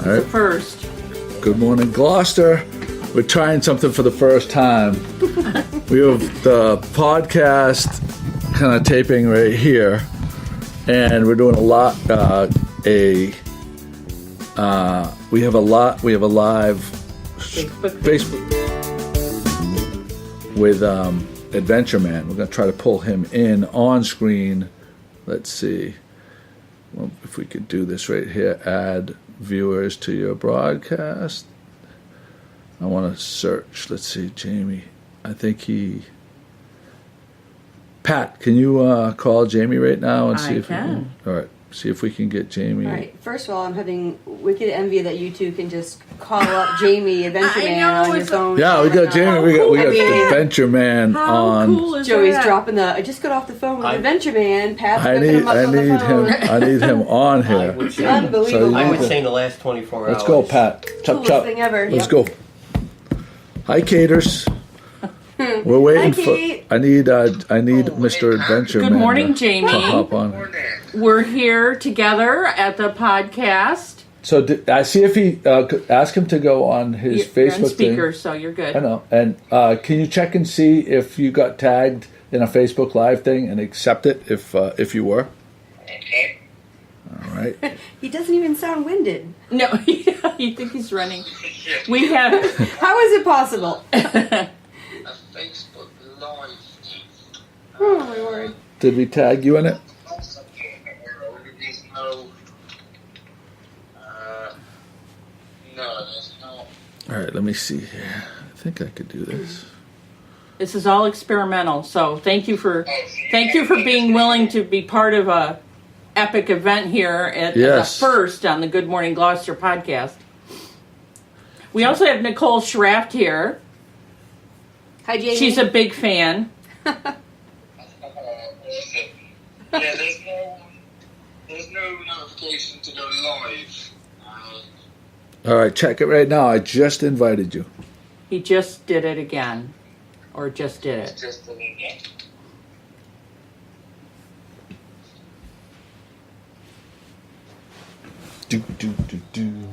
is a first. Good morning, Gloucester. We're trying something for the first time. We have the podcast kind of taping right here, and we're doing a lot. We have a live Facebook with Adventureman. We're going to try to pull him in on screen. Let's see if we could do this right here. Add viewers to your broadcast. I want to search. Let's see, Jamie. I think Pat, can you call Jamie right now and see if we can? All right. See if we can get Jamie. All right. First of all, I'm having wicked envy that you two can just call up Jamie Adventureman on your phone. Yeah, we got Jamie. We got Adventureman on. Cool is Joey's that? dropping the. I just got off the phone with Adventureman. Pat's I picking need him up on the phone. I need him on here. Unbelievable. I would say in the last 24 hours. Let's go, Pat. Chop Coolest chop. thing ever. Let's Yep. go. Hi, Caters. We're waiting Hi, for. Kate. I need Mr. Adventureman. Good morning, to Jamie. hop on. We're here together at the podcast. So I see if he ask him to go on his You're Facebook on speaker, thing. so you're good. I know. And can you check and see if you got tagged in a Facebook Live thing and accept it if you were? Okay. All right. He doesn't even sound winded. No, you think he's running. We have. How is it possible? A Facebook Live. Oh my word. Did we tag you in it? No, there's not. All right. Let me see here. I think I could do this. This is all experimental, so thank you for being willing to be part of a epic event here at the first on the Good Morning Gloucester podcast. We also have Nichole Schrafft here. Hi, Jamie. She's a big fan. Yeah, there's no notification to go live. All right. Check it right now. I just invited you. He just did it again. Or just did it. Just a minute. Do do do do.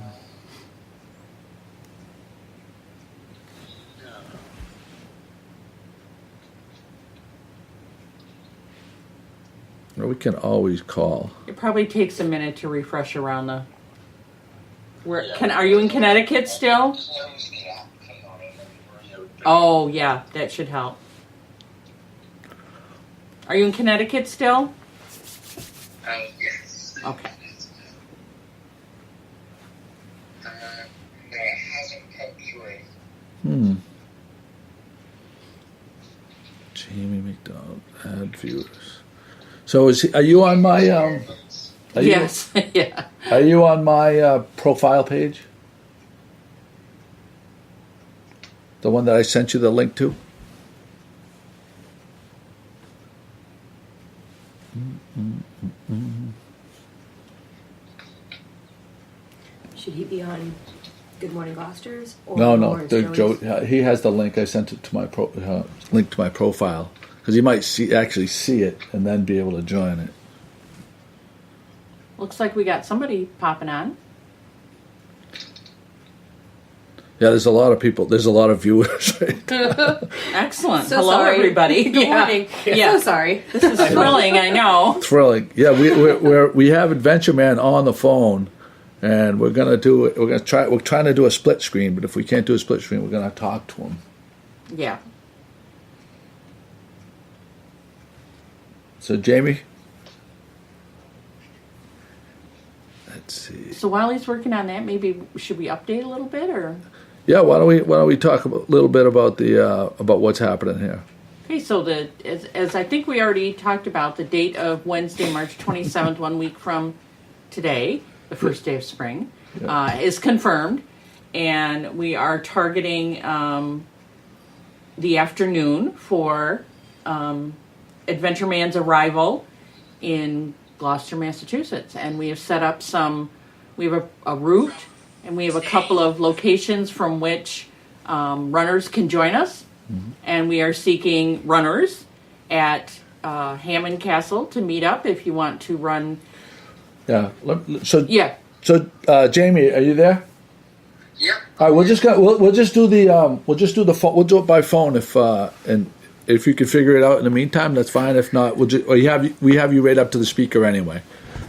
Well, we can always call. It probably takes a minute to refresh around the. Are you in Connecticut still? Close the app. Hang on, let me reopen. Oh yeah, that should help. Are you in Connecticut still? Yes. Okay. No, it hasn't come through. Jamie McDonald, add viewers. So are you on my Yes. Yeah. Are you on my profile page? The one that I sent you the link to? Should he be on Good Morning Gloucester's? Or No. Lawrence Joey's? He has the link. I sent it to my link to my profile because you might actually see it and then be able to join it. Looks like we got somebody popping on. Yeah, there's a lot of people. There's a lot of viewers. Right? Excellent. So Hello, sorry. everybody. Good morning. Yeah. So sorry. This is thrilling, I know. Thrilling. Yeah, we have Adventureman on the phone, and we're gonna do it. We're trying to do a split screen, but if we can't do a split screen, we're gonna talk to him. Yeah. So Jamie, let's see. So while he's working on that, maybe should we update a little bit, or? Yeah, why don't we talk a little bit about about what's happening here? Okay, so as I think we already talked about, the date of Wednesday, March 27th, 1 week from today, the first day of spring, is confirmed, and we are targeting the afternoon for Adventureman's arrival in Gloucester, Massachusetts, and we have set up we have a route, and we have a couple of locations from which runners can join us. Mm-hmm. And we are seeking runners at Hammond Castle to meet up if you want to run. Yeah. So Yeah. So, Jamie, are you there? Yep. All right, we'll just do it by phone and if you can figure it out in the meantime, that's fine. If not, we have you right up to the speaker anyway.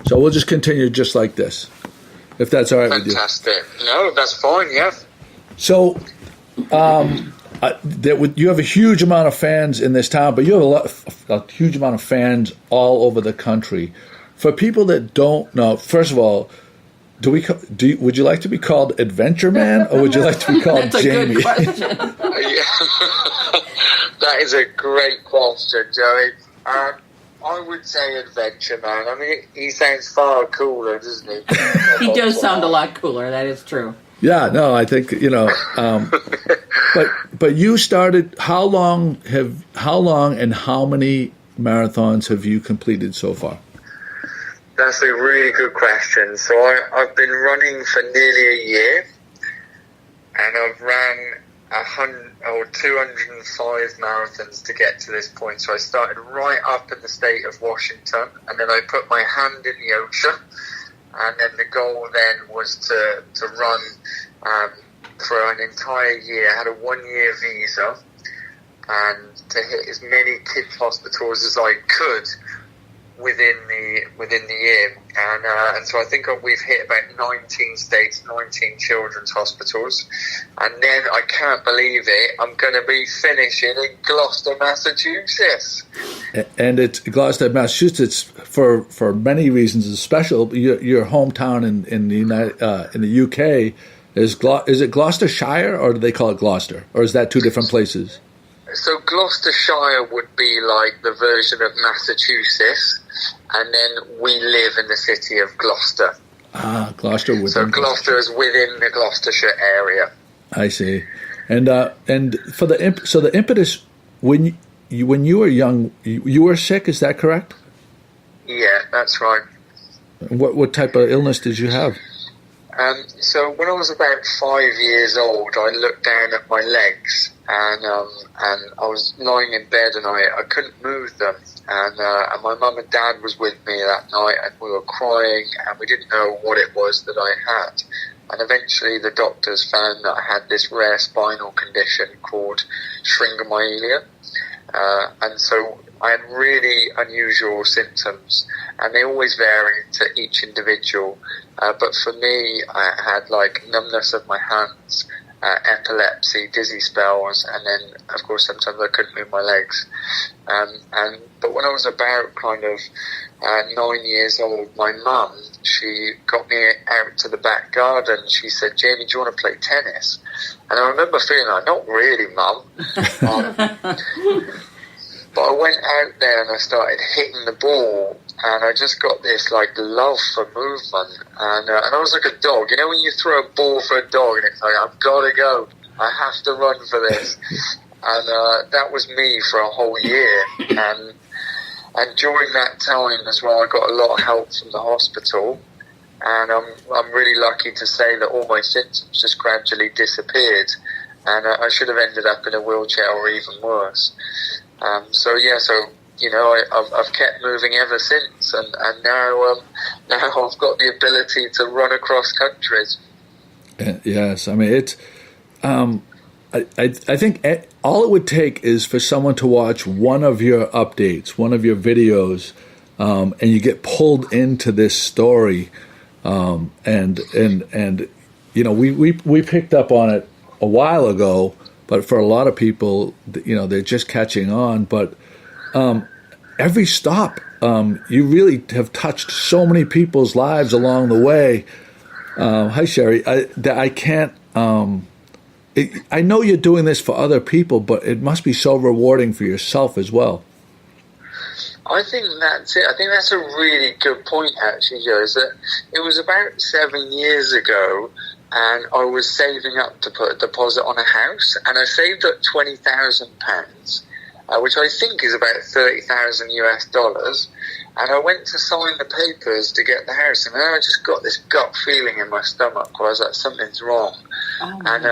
So we'll just continue just like this, if that's all right with you. Fantastic. No, that's fine. Yeah. So, you have a huge amount of fans in this town, but you have a huge amount of fans all over the country. For people that don't know, first of all, would you like to be called Adventureman, or would you like to be called That's Jamie? a good question. Yeah. That is a great question, Joey. I would say Adventureman. I mean, he sounds far cooler, doesn't he? He does sound a lot cooler. That is true. Yeah, no, I think but you started. How long and how many marathons have you completed so far? That's a really good question. So I've been running for nearly a year, and I've ran 205 marathons to get to this point. So I started right up in the state of Washington, and then I put my hand in the ocean, and then the goal then was to run for an entire year. I had a 1-year visa, and to hit as many kids' hospitals as I could within the year, and so I think we've hit about 19 states, 19 children's hospitals, and then I can't believe it, I'm going to be finishing in Gloucester, Massachusetts. And it's Gloucester, Massachusetts, for many reasons is special. Your hometown in the UK is it Gloucestershire, or do they call it Gloucester, or is that two different places? So Gloucestershire would be like the version of Massachusetts, and then we live in the city of Gloucester. Ah, Gloucester. So Gloucester is within the Gloucestershire area. I see. And for the impetus when you were young, you were sick. Is that correct? Yeah, that's right. What type of illness did you have? So when I was about 5 years old, I looked down at my legs, and I was lying in bed, and I couldn't move them, and my mum and dad was with me that night, and we were crying, and we didn't know what it was that I had, and eventually the doctors found that I had this rare spinal condition called shrapnel, and so I had really unusual symptoms, and they always varied to each individual. But for me, I had like numbness of my hands, epilepsy, dizzy spells, and then, of course, sometimes I couldn't move my legs. But when I was about kind of 9 years old, my mum, she got me out to the back garden. She said, "Jamie, do you want to play tennis?" And I remember feeling like, "Not really, Mum." But I went out there and I started hitting the ball, and I just got this like love for movement, and I was like a dog. You know when you throw a ball for a dog and it's like, I've got to go, I have to run for this, and that was me for a whole year, and during that time as well, I got a lot of help from the hospital, and I'm really lucky to say that all my symptoms just gradually disappeared, and I should have ended up in a wheelchair or even worse. So you know, I've kept moving ever since, and now I've got the ability to run across countries. Yes, I mean it's. I think all it would take is for someone to watch one of your updates, one of your videos, and you get pulled into this story, and you know we picked up on it a while ago. But for a lot of people, you know, they're just catching on. But every stop, you really have touched so many people's lives along the way. Hi, Sherry. I can't. I know you're doing this for other people, but it must be so rewarding for yourself as well. I think that's it. I think that's a really good point, actually, Joe. Is that it was about 7 years ago, and I was saving up to put a deposit on a house, and I saved up £20,000, which I think is about $30,000 US. And I went to sign the papers to get the house, and then I just got this gut feeling in my stomach where I was like, something's wrong. Oh, and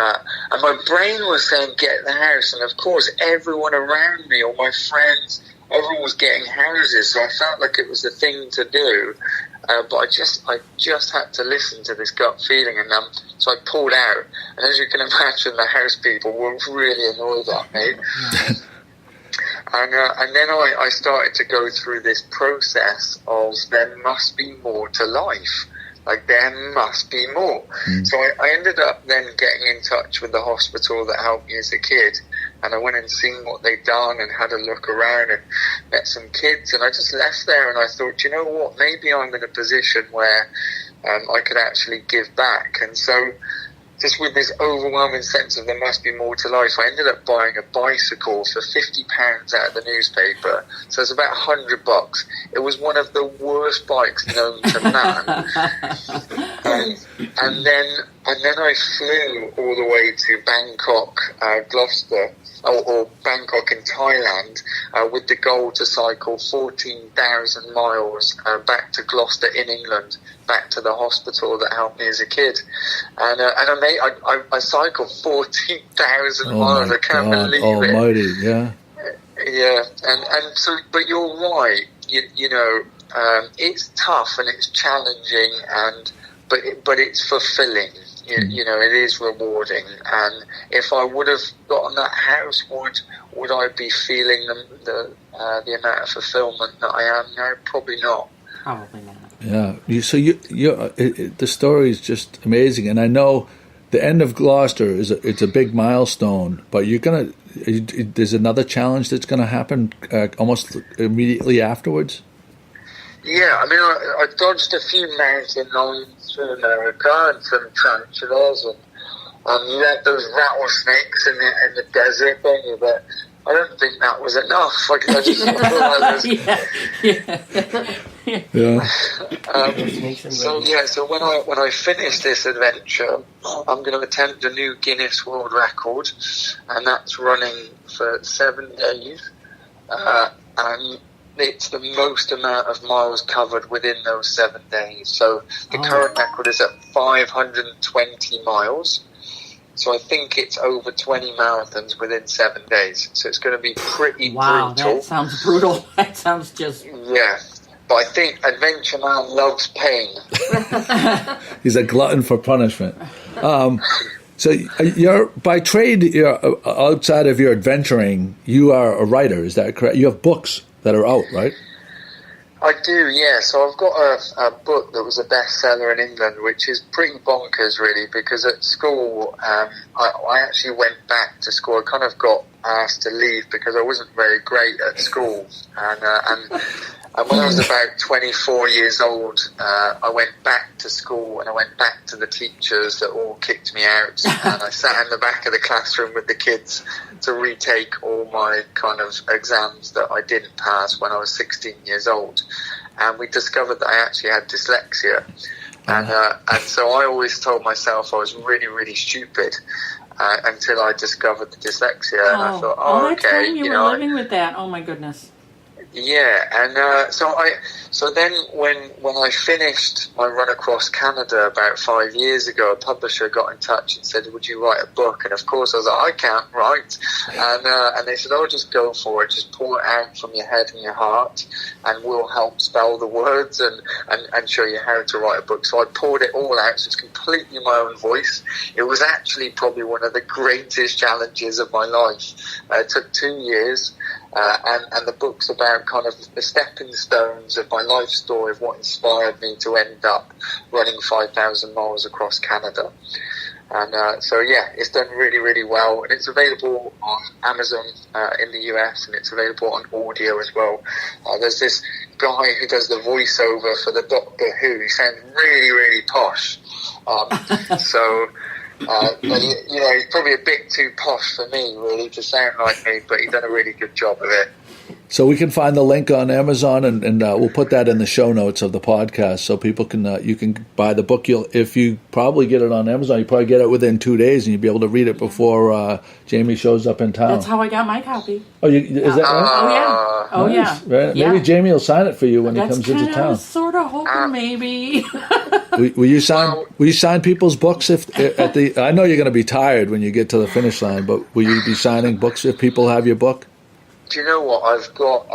my brain was saying, get the house. And of course, everyone around me, all my friends, everyone was getting houses, so I felt like it was the thing to do. but I just had to listen to this gut feeling, and so I pulled out. And as you can imagine, the house people were really annoyed at me. And then I started to go through this process of there must be more to life. Like, there must be more. So I ended up then getting in touch with the hospital that helped me as a kid. And I went and seen what they'd done and had a look around and met some kids. And I just left there and I thought, you know what, maybe I'm in a position where I could actually give back. And so just with this overwhelming sense of there must be more to life, I ended up buying a bicycle for £50 out of the newspaper. So it's about $100. It was one of the worst bikes known to man. and then I flew all the way to Bangkok, Gloucester, or Bangkok in Thailand, with the goal to cycle 14,000 miles back to Gloucester in England, back to the hospital that helped me as a kid. And I cycled 14,000 miles. I can't believe almighty, it. Yeah. Yeah, and so, but you're right. You know, it's tough and it's challenging, but it's fulfilling. You know, it is rewarding. And if I would have gotten that house, would I be feeling the amount of fulfillment that I am now? Probably not. Probably not. Yeah. So the story is just amazing, and I know the end of Gloucester it's a big milestone. But there's another challenge that's gonna happen almost immediately afterwards. Yeah, I mean, I dodged a few mountain lions through America and some tarantulas, and you had those rattlesnakes in the desert, don't you? But I don't think that was enough. I just So when I finish this adventure, I'm going to attempt a new Guinness World Record, and that's running for 7 days, and it's the most amount of miles covered within those 7 days. So the current record is at 520 miles. So I think it's over 20 marathons within 7 days. So it's going to be pretty brutal. Wow, that sounds brutal. That sounds just... Yeah. But I think Adventureman loves pain. He's a glutton for punishment. So you're by trade, you're outside of your adventuring, you are a writer, is that correct? You have books that are out, right? I do, yeah. So I've got a book that was a bestseller in England, which is pretty bonkers, really, because at school, I actually went back to school. I kind of got asked to leave because I wasn't very great at school. And when I was about 24 years old, I went back to school and I went back to the teachers that all kicked me out. And I sat in the back of the classroom with the kids to retake all my kind of exams that I didn't pass when I was 16 years old. And we discovered that I actually had dyslexia. And so I always told myself I was really, really stupid until I discovered the dyslexia. And I thought, that okay. time you were living with that. Oh, my goodness. Yeah, and so then when I finished my run across Canada about 5 years ago, a publisher got in touch and said, "Would you write a book?" And of course I was like, "I can't write," and they said, "Oh, just go for it. Just pour it out from your head and your heart, and we'll help spell the words and show you how to write a book." So I poured it all out. So it's completely my own voice. It was actually probably one of the greatest challenges of my life. It took 2 years. And the book's about kind of the stepping stones of my life story of what inspired me to end up running 5,000 miles across Canada. And so, yeah, it's done really, really well. And it's available on Amazon in the US, and it's available on audio as well. There's this guy who does the voiceover for the Doctor Who. He sounds really, really posh. But he's probably a bit too posh for me, really, to sound like me, but he's done a really good job of it. So we can find the link on Amazon, and we'll put that in the show notes of the podcast, so people can you can buy the book. If you probably get it on Amazon, you probably get it within 2 days, and you'll be able to read it before Jamie shows up in town. That's how I got my copy. Oh, is that right? Oh, yeah. Nice. Right? Maybe Jamie will sign it for you when he comes into town. I was sort of hoping maybe. Will you sign people's books I know you're going to be tired when you get to the finish line, but will you be signing books if people have your book? Do you know what I've got?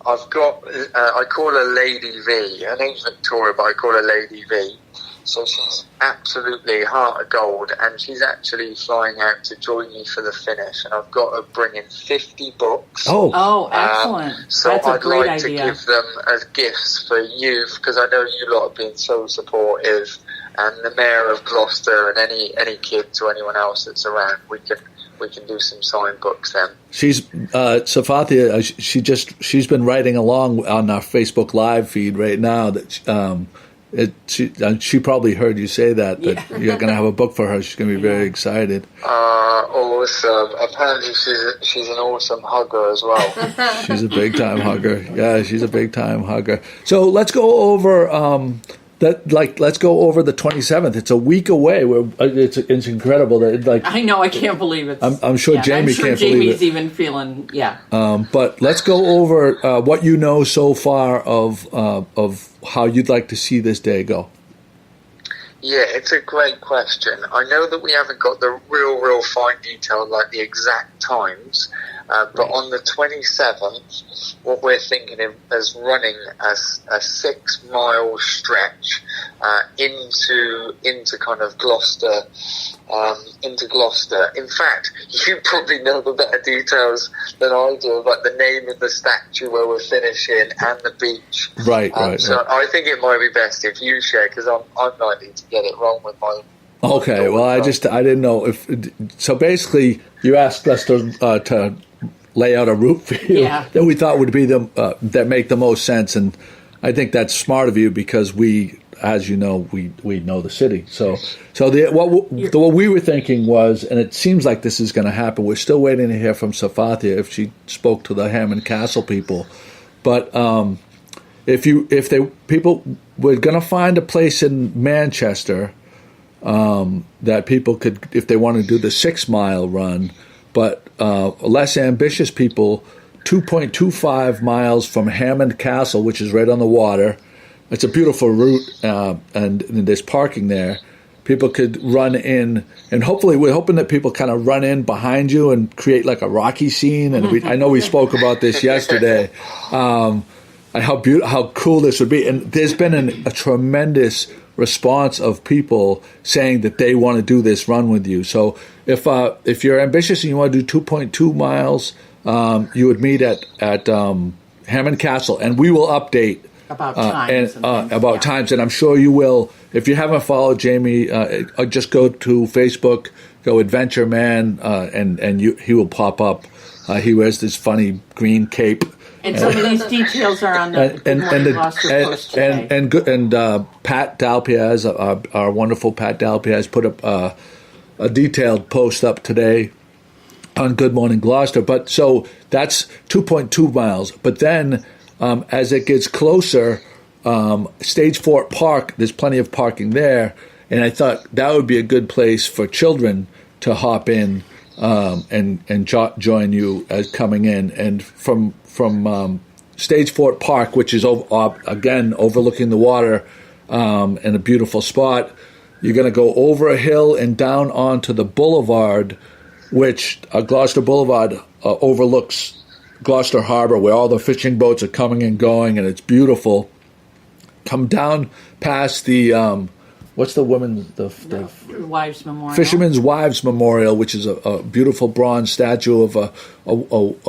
I call her Lady V. Her name's Victoria, but I call her Lady V. So she's absolutely heart of gold, and she's actually flying out to join me for the finish. And I've got her bringing 50 books. Oh, excellent! So That's a I'd great like idea. to give them as gifts for youth, because I know you lot have been so supportive. And the mayor of Gloucester and any kids or anyone else that's around, we can do some signed books then. She's Safathia. She's been writing along on our Facebook Live feed right now. That she probably heard you say that you're going to have a book for her. She's going to be very excited. Awesome! Apparently, she's an awesome hugger as well. She's a big time hugger. Yeah, she's a big time hugger. So let's go over. Let's go over the 27th. It's a week away. It's incredible that I know. I can't believe it. I'm sure Jamie can't believe it. Jamie's even feeling But let's go over what you know so far of how you'd like to see this day go. Yeah, it's a great question. I know that we haven't got the real fine detail, like the exact times, but on the 27th, what we're thinking is running a 6-mile stretch into kind of Gloucester, into Gloucester. In fact, you probably know the better details than I do about the name of the statue where we're finishing and the beach. Right. So I think it might be best if you share, because I'm likely to get it wrong with my. Okay. Well, I didn't know if. So basically, you asked us to lay out a route for you that we thought would be that make the most sense, and I think that's smart of you because we, as you know, we know the city. So what we were thinking was, and it seems like this is going to happen. We're still waiting to hear from Safathia if she spoke to the Hammond Castle people, but people were going to find a place in Manchester that people could, if they want to do the 6-mile run. But less ambitious people, 2.25 miles from Hammond Castle, which is right on the water. It's a beautiful route, and there's parking there. People could run in, and hopefully we're hoping that people kind of run in behind you and create like a Rocky scene. And I know we spoke about this yesterday, how cool this would be. And there's been a tremendous response of people saying that they want to do this run with you. So if you're ambitious and you want to do 2.2 miles, you would meet at Hammond Castle, and we will update about times times, and I'm sure you will. If you haven't followed Jamie, just go to Facebook, go Adventureman, and he will pop up. He wears this funny green cape. And some of these details are on the Good Morning Gloucester post today. And Pat Dalpiaz, our wonderful Pat Dalpiaz, put up a detailed post up today on Good Morning Gloucester. But so that's 2.2 miles. But then as it gets closer, Stage Fort Park, there's plenty of parking there. And I thought that would be a good place for children to hop in and join you as coming in. And from Stage Fort Park, which is again overlooking the water in a beautiful spot, you're going to go over a hill and down onto the boulevard, which Gloucester Boulevard overlooks Gloucester Harbor, where all the fishing boats are coming and going, and it's beautiful. Come down past the what's the Wives Memorial? Fishermen's Wives Memorial, which is a beautiful bronze statue of a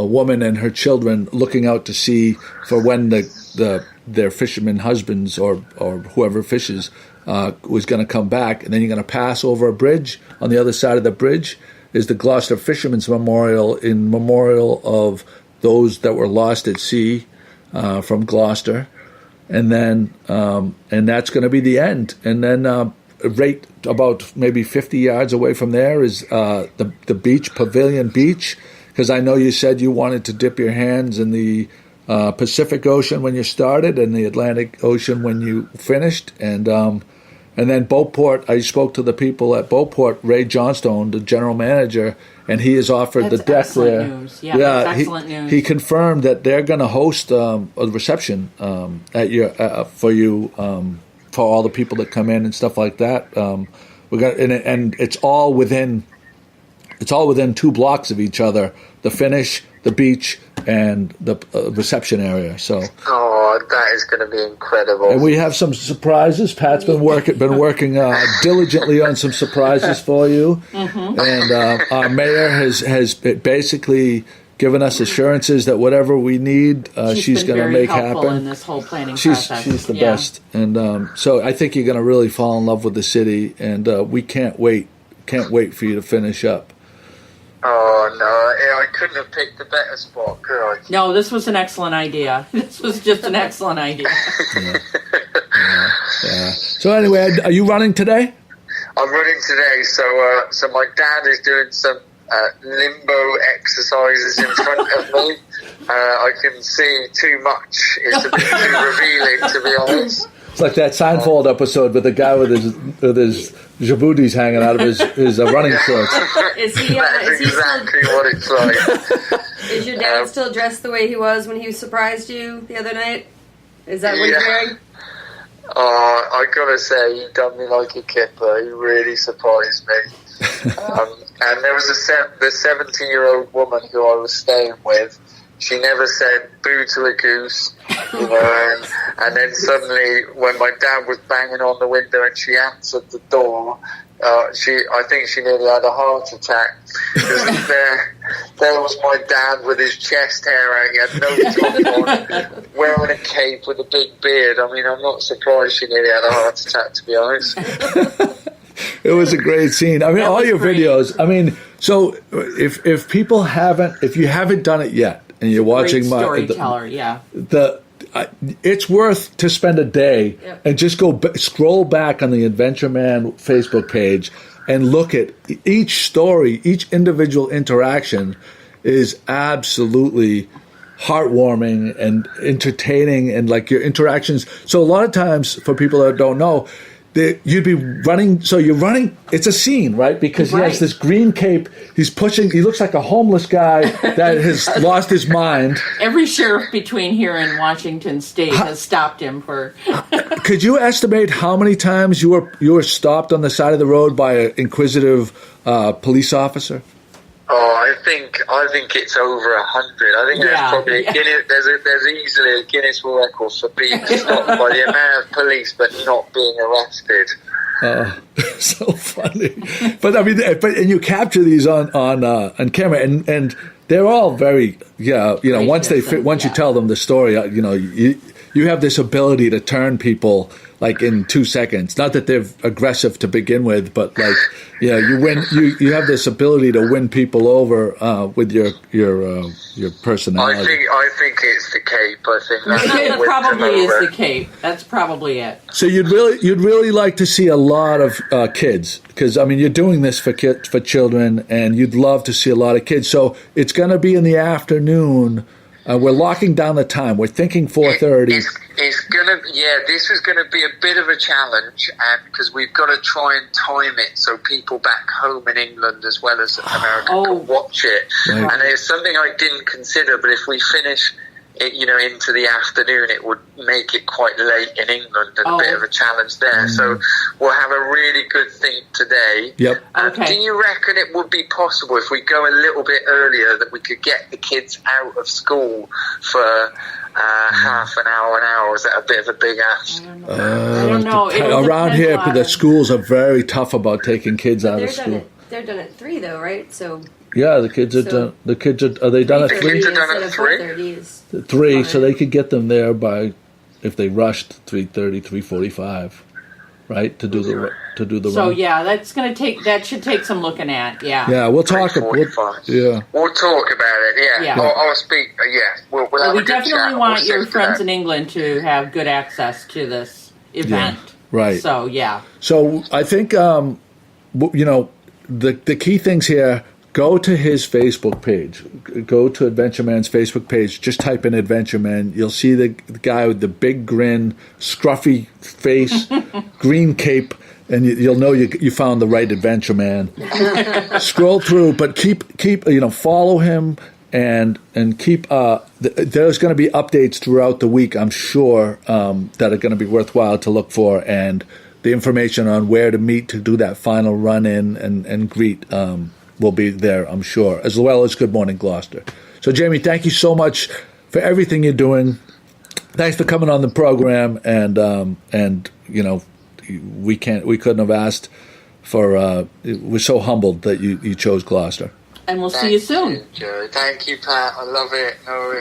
woman and her children looking out to sea for when their fishermen husbands or whoever fishes was going to come back. And then you're going to pass over a bridge. On the other side of the bridge is the Gloucester Fishermen's Memorial, in memorial of those that were lost at sea from Gloucester. And then, and that's going to be the end. And then, right about maybe 50 yards away from there is the beach, Pavilion Beach, because I know you said you wanted to dip your hands in the Pacific Ocean when you started and the Atlantic Ocean when you finished. And then Beauport, I spoke to the people at Beauport, Ray Johnstone, the general manager, and he has offered the deck there. News. Yeah, that's excellent news. He confirmed that they're going to host a reception at your for you for all the people that come in and stuff like that. We're going and it's all within 2 blocks of each other. The finish, the beach, and the reception area. So, that is going to be incredible. and we have some surprises. Pat's been working diligently on some surprises for you, and our mayor has basically given us assurances that whatever we need, she's going to make happen in this whole planning she's process. She's the best, and so I think you're going to really fall in love with the city, and we can't wait for you to finish up. Oh no, I couldn't have picked a better spot, could I? No, this was an excellent idea. This was just an excellent idea. Yeah. So anyway, are you running today? I'm running today, so my dad is doing some limbo exercises in front of me. I can see too much. It's a bit too revealing, to be honest. It's like that Seinfeld episode with the guy with his jabooties hanging out of his running shorts. Is he? That's exactly what it's like. Is your dad still dressed the way he was when he surprised you the other night? Is that what he's wearing? I gotta say, he done me like a kipper. He really surprised me. And there was the 70-year-old woman who I was staying with. She never said boo to a goose, and then suddenly when my dad was banging on the window and she answered the door, I think she nearly had a heart attack. Because there was my dad with his chest hair out, he had no top on, wearing a cape with a big beard. I mean, I'm not surprised she nearly had a heart attack, to be honest. It was a great scene. I mean, all your videos. I mean, so if you haven't done it yet, and you're watching storyteller, it's worth to spend a day and just scroll back on the Adventureman Facebook page and look at each story. Each individual interaction is absolutely heartwarming and entertaining, and like your interactions. So a lot of times, for people that don't know, you'd be running. So you're running. It's a scene, right? Because he has this green cape. He's pushing. He looks like a homeless guy that has lost his mind. Every sheriff between here and Washington State has stopped him for. Could you estimate how many times you were stopped on the side of the road by an inquisitive police officer? Oh, I think it's over 100. I think there's probably there's easily a Guinness World Record for being stopped by the amount of police but not being arrested. So funny. But I mean, and you capture these on camera, and they're all very once you tell them the story, you have this ability to turn people like in 2 seconds. Not that they're aggressive to begin with, but like you win. You have this ability to win people over with your personality. I think it's the cape. I think that's It probably is the cape. That's probably it. So you'd really like to see a lot of kids, because I mean you're doing this for children, and you'd love to see a lot of kids. So it's going to be in the afternoon. We're locking down the time. We're thinking 4:30. This is gonna be a bit of a challenge, and because we've got to try and time it so people back home in England as well as America can watch it. Right. And it's something I didn't consider, but if we finish it, into the afternoon, it would make it quite late in England, and a bit of a challenge there. So we'll have a really good thing today. Yep. Okay. Do you reckon it would be possible if we go a little bit earlier that we could get the kids out of school for half an hour? Is that a bit of a big ask? I don't know. Around here, the schools are very tough about taking kids out of school. They're done at 3 though, right? So yeah, the kids are done. The kids are they done at 3? Kids are done at 3? 3, so they could get them there by, if they rushed, 3:30, 3:45, right, to do the run. So that should take some looking at. Yeah, we'll talk. We'll talk about it. Yeah. I'll speak. We'll have we definitely want your friends in England to have good access to this event. Yeah, right. So So I think the key things here. Go to his Facebook page. Go to Adventureman's Facebook page. Just type in Adventureman. You'll see the guy with the big grin, scruffy face, green cape, and you'll know you found the right Adventureman. Scroll through, but keep follow him and keep. There's going to be updates throughout the week, I'm sure, that are going to be worthwhile to look for, and the information on where to meet to do that final run in and greet. Will be there, I'm sure, as well as Good Morning Gloucester. So, Jamie, thank you so much for everything you're doing. Thanks for coming on the program, and you know, we couldn't have asked for. We're so humbled that you chose Gloucester. And we'll see you soon. Joe. Thank you, Pat. I love it. No, I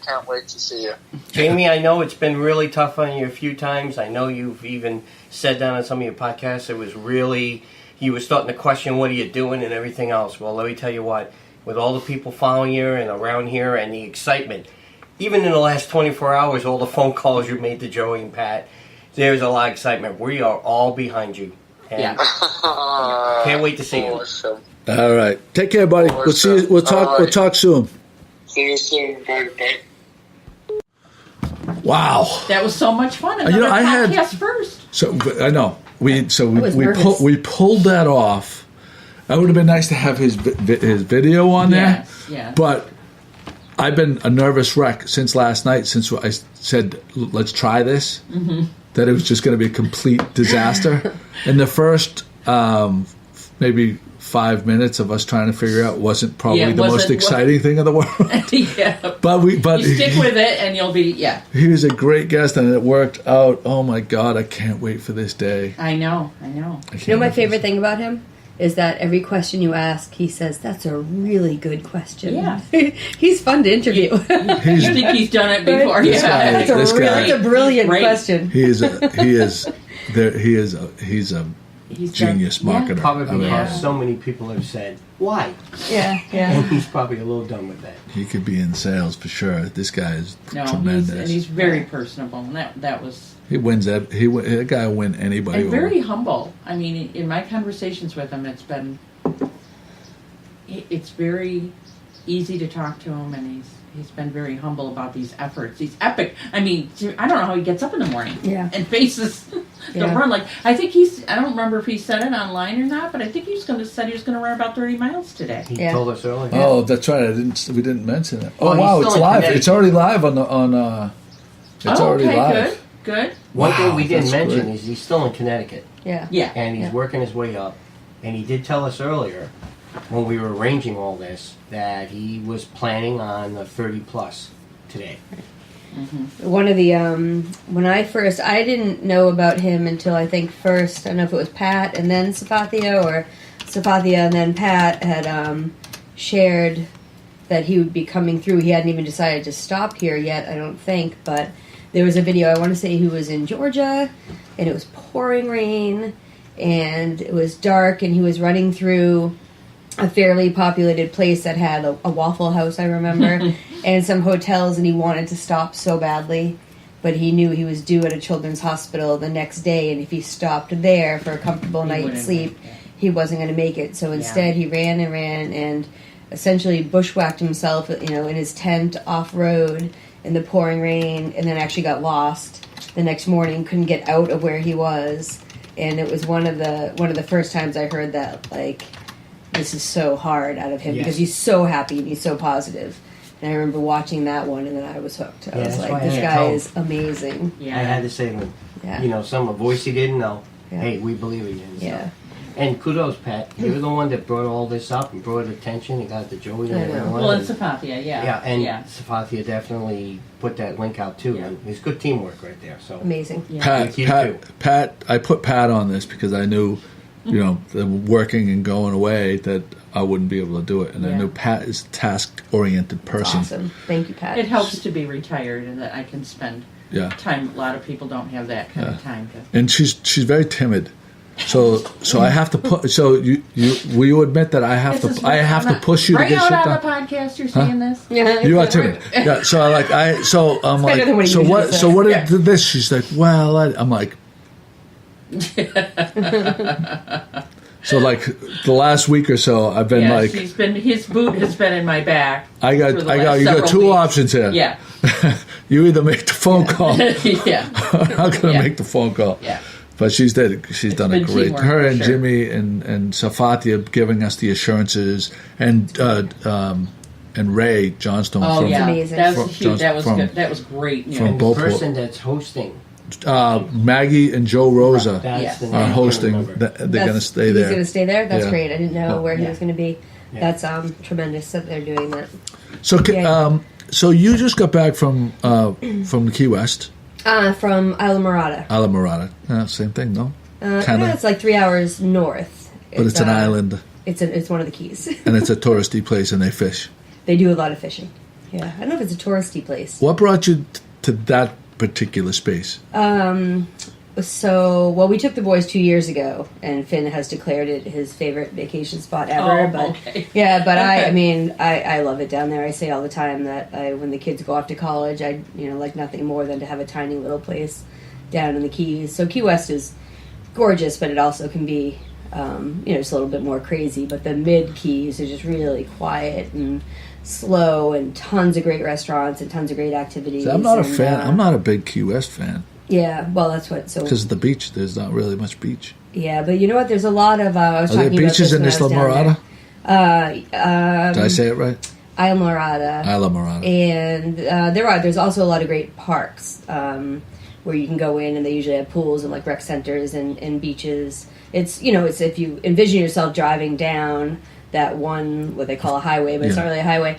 can't wait to see you. Jamie, I know it's been really tough on you a few times. I know you've even said that on some of your podcasts. It was really, you were starting to question what are you doing and everything else. Well, let me tell you what, with all the people following you and around here and the excitement, even in the last 24 hours, all the phone calls you made to Joey and Pat, there's a lot of excitement. We are all behind you. And Yeah. can't wait to see you. Awesome. All right, take care, buddy. We'll see you. We'll talk. We'll talk soon. See you soon. Bye. Wow. That was so much fun. You Another know, I had- podcast first. So I know we was nervous. we pulled that off. That would have been nice to have his video on there. Yes, yeah. But I've been a nervous wreck since last night. Since I said let's try this, that it was just going to be a complete disaster. And the first maybe 5 minutes of us trying to figure out wasn't probably Yeah, it the most wasn't- exciting thing in the world. Yeah. But You stick with it and you'll be, he was a great guest and it worked out. Oh my God, I can't wait for this day. I know. I can't You know, my wait for this. favorite thing about him is that every question you ask, he says, "That's a really good question." Yeah. He's fun to interview. You think he's done it before. This guy- That's a this guy- that's a brilliant Great. question. He's a He's genius done- yeah. marketer. Probably I mean, because so many people have said, why? Yeah, yeah. And he's probably a little done with that. he could be in sales for sure. This guy is No, tremendous. he's very personable. And that was... He wins that. That guy will win anybody. And over. very humble. I mean, in my conversations with him, it's very easy to talk to him, and he's been very humble about these efforts. These epic. I mean, I don't know how he gets up in the morning and faces the Yeah. run. Like, I think I don't remember if he said it online or not, but I think said he was going to run about 30 miles today. He Yeah. told us earlier. Oh, that's right. We didn't mention it. Oh, Oh, he's wow, still it's in live. Connecticut. It's already live on. It's already okay, live. good. One Wow, thing we didn't that's mention great. is he's still in Connecticut. Yeah. Yeah. And he's Yeah. working his way up. And he did tell us earlier, when we were arranging all this, that he was planning on the 30 plus today. One of the when I didn't know about him until I think first. I don't know if it was Pat and then Safathia, or Safathia and then Pat had shared that he would be coming through. He hadn't even decided to stop here yet, I don't think, but there was a video, I want to say he was in Georgia, and it was pouring rain, and it was dark, and he was running through a fairly populated place that had a Waffle House, I remember, and some hotels, and he wanted to stop so badly, but he knew he was due at a children's hospital the next day, and if he stopped there for a comfortable night's wouldn't sleep, make it. he wasn't going to make it. So instead, he ran and essentially bushwhacked himself, in his tent off-road in the pouring rain, and then actually got lost the next morning, couldn't get out of where he was, and it was one of the first times I heard that, like, this is so hard out of him, Yes. because he's so happy and he's so positive. And I remember watching that one, and then I was hooked. I Yeah, was that's like, why this I guy told- is amazing. Yeah. I had to say to him, Yeah. a voice he didn't know. Yeah. Hey, we believe in you. and Yeah. stuff. And kudos, Pat. You're the one that brought all this up and brought attention. You got the Joey and I know. everyone. Well, and- it's Safathia, yeah. yeah, and Safathia definitely put that link out too. Yeah. And it's good teamwork right there. So Amazing. Yeah. Pat, You too. Pat. I put Pat on this because I knew, the working and going away, that I wouldn't be able to do it, and I Yeah. knew Pat is a task-oriented person. Awesome. Thank you, Pat. It helps to be retired and that I can spend Yeah, time. A lot of people don't have that kind of time to. and she's very timid. So I have to put. So will you admit that I have This is to push you to right get shit out on done? the podcast. You're saying this. Yeah. You are timid. Yeah. So I'm better than what he so usually what? says. So what Yeah. did this? She's like, well, I'm like. So like the last week or so, I've been like, his boot has been in my back. you for the last got several two weeks. options here. Yeah, You either make the phone call. yeah, I'm gonna Yeah. make the phone call. yeah. But she's done a been great. teamwork, Her for and sure. Jimmy and Safathia giving us the assurances, and Ray Johnstone Oh from yeah, amazing. that was From- huge. That was from- good. That was great. from and both the person that's hosting Maggie and Joe Rosa That's the name. are I can't hosting. remember. They're going to stay He's there. going to stay there. That's Yeah. great. I didn't know where he Yeah. was going to be. Yeah. That's tremendous that they're doing that. So, Yeah. so you just got back from Key West, From Isla Alamorada. Same thing, no? Morada. Kinda. It's like 3 hours north. But it's an island, It's one of the keys. and it's a touristy place, and they fish. They do a lot of fishing. Yeah, I don't know if it's a touristy place. What brought you to that particular space? So, well, we took the boys 2 years ago, and Finn has declared it his favorite vacation spot ever. Oh, but okay. yeah, but Okay. I mean, I love it down there. I say all the time that when the kids go off to college, I like nothing more than to have a tiny little place down in the Keys. So Key West is gorgeous, but it also can be just a little bit more crazy. But the mid Keys are just really quiet and slow, and tons of great restaurants and tons of great activities. See, I'm not a and, fan. I'm not a big Key West fan Yeah, well, that's what. So because of the beach. There's not really much beach. yeah, but you know what? There's a lot of. I was Are there talking about beaches this in when I was Isla down Morada? there. Did I say it right? Isla Morada. Isla Morada. And there's also a lot of great parks where you can go in, and they usually have pools and like rec centers and beaches. It's if you envision yourself driving down that one, what they call a highway, but it's Yeah. not really a highway,